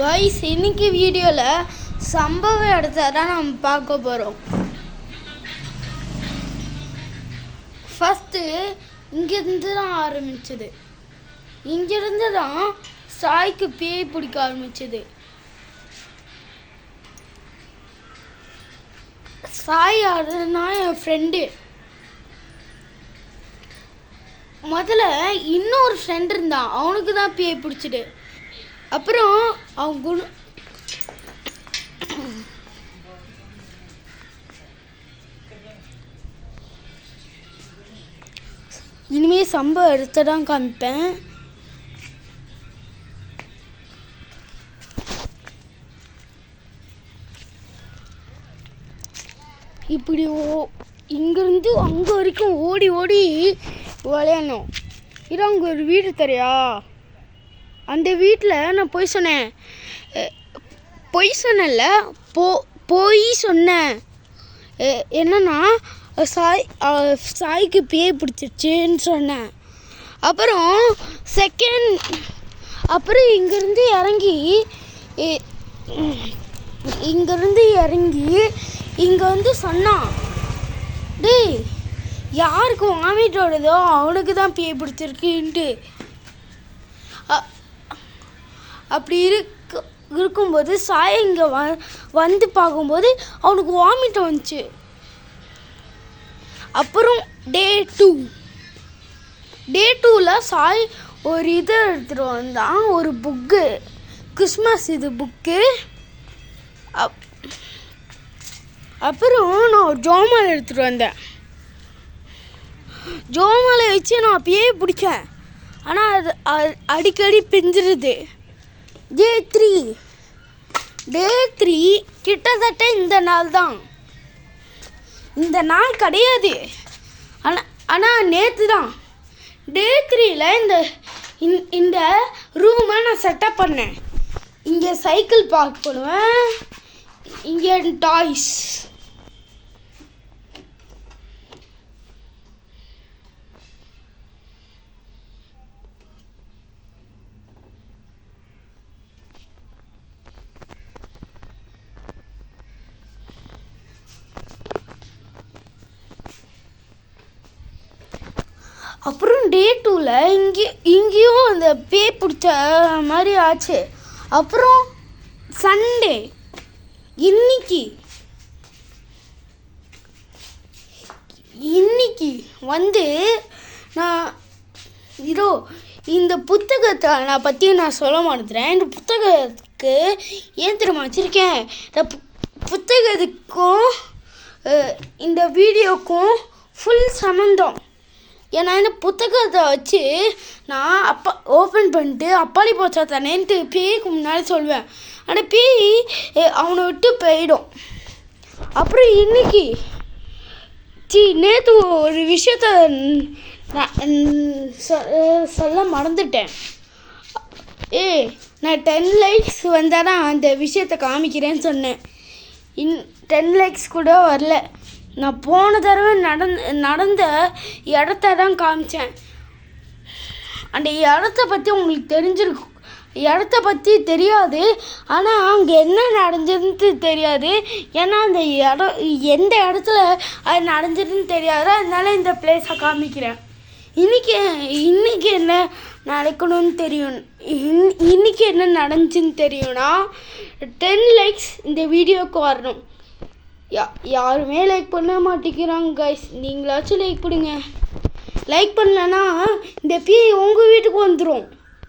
Guys இன்னைக்கு வீடியோல சம்பவ இடத்தை தான் நம்ம பார்க்க போறோம். ஃபர்ஸ்ட் இங்க இருந்து தான் ஆரம்பிச்சது. இங்க இருந்து தான் சாய்க்கு பேய் பிடிக்க ஆரம்பிச்சது. சாய் யாருன்னா என் ஃப்ரெண்டு. முதல்ல இன்னொரு ஃப்ரெண்ட் இருந்தான், அவனுக்கு தான் பேய் பிடிச்சிடு. அப்புறம் அவங்க இனிமே சம்பவம் எடுத்து தான் காமிப்பேன். இப்படி இங்கிருந்து அங்கே வரைக்கும் ஓடி ஓடி விளையாடணும். இது அங்கே ஒரு வீடு தெரியா, அந்த வீட்டில் நான் போய் சொன்னேன். போய் சொன்னேன் என்னன்னா சாய்க்கு பேய் பிடிச்சிருச்சுன்னு சொன்னேன். அப்புறம் இங்கேருந்து இறங்கி இங்கே வந்து சொன்னான், டேய் யாருக்கு வாமிட் வருதோ அவனுக்கு தான் பேய் பிடிச்சிருக்குன்ட்டு. அப்படி இருக்கும்போது சாய் இங்கே வந்து பார்க்கும்போது அவனுக்கு வாமிட் வந்துச்சு. அப்புறம் டே 2ல் சாய் ஒரு இதை எடுத்துகிட்டு வந்தான், ஒரு புக்கு, கிறிஸ்மஸ் இது புக்கு. அப்புறம் நான் ஒரு ஜோமாலை எடுத்துகிட்டு வந்தேன். ஜோமாலை வச்சு நான் பேய் பிடிச்சேன், ஆனால் அது அடிக்கடி பிஞ்சிருது. டே 3 கிட்டத்தட்ட இந்த நாள் தான். இந்த நாள் கிடையாது, ஆனால் நேற்று தான். டே 3ல் இந்த ரூமை நான் செட்டப் பண்ணேன். இங்கே சைக்கிள் பார்க் பண்ணுவேன், இங்கே டாய்ஸ். அப்புறம் டே 2ல் இங்கேயும் அந்த பேய் பிடிச்ச மாதிரி ஆச்சு. அப்புறம் சண்டே இன்னைக்கு வந்து நான் இந்த புத்தகத்தை பற்றி நான் சொல்ல மாட்டேறேன். இந்த புத்தகத்துக்கு ஏன் தெரியுமா வச்சுருக்கேன்? இந்த புத்தகத்துக்கும் இந்த வீடியோக்கும் ஃபுல் சம்மந்தம். ஏன்னா இந்த புத்தகத்தை வச்சு நான் ஓப்பன் பண்ணிட்டு அப்பாளி போச்சா தானேன்ட்டு பேய்க்கு முன்னாடி சொல்வேன். ஆனால் பேய் அவனை விட்டு போயிடும். அப்புறம் நேற்று ஒரு விஷயத்த சொல்ல மறந்துட்டேன். நான் 10 லைக்ஸ் வந்தால் தான் அந்த விஷயத்தை காமிக்கிறேன்னு சொன்னேன். 10 லைக்ஸ் கூட வரல. நான் போன தடவை நடந்த இடத்த தான் காமிச்சேன். அந்த இடத்த பற்றி உங்களுக்கு தெரிஞ்சிருக்கும். இடத்த பற்றி தெரியாது, ஆனால் அங்கே என்ன நடந்ததுன்னு தெரியாது. ஏன்னா அந்த இடம் எந்த இடத்துல அது நடந்ததுன்னு தெரியாது. அதனால இந்த பிளேஸை காமிக்கிறேன். இன்றைக்கி என்ன நடக்கணும்னு தெரியும். இன்றைக்கி என்ன நடந்துச்சுன்னு தெரியும்னா 10 லைக்ஸ் இந்த வீடியோவுக்கு வரணும். யாருமே லைக் பண்ண மாட்டேங்கிறாங்க கைஸ். நீங்களாச்சும் லைக் பண்ணுங்க. லைக் பண்ணலன்னா இந்த பேய் உங்கள் வீட்டுக்கு வந்துடும்.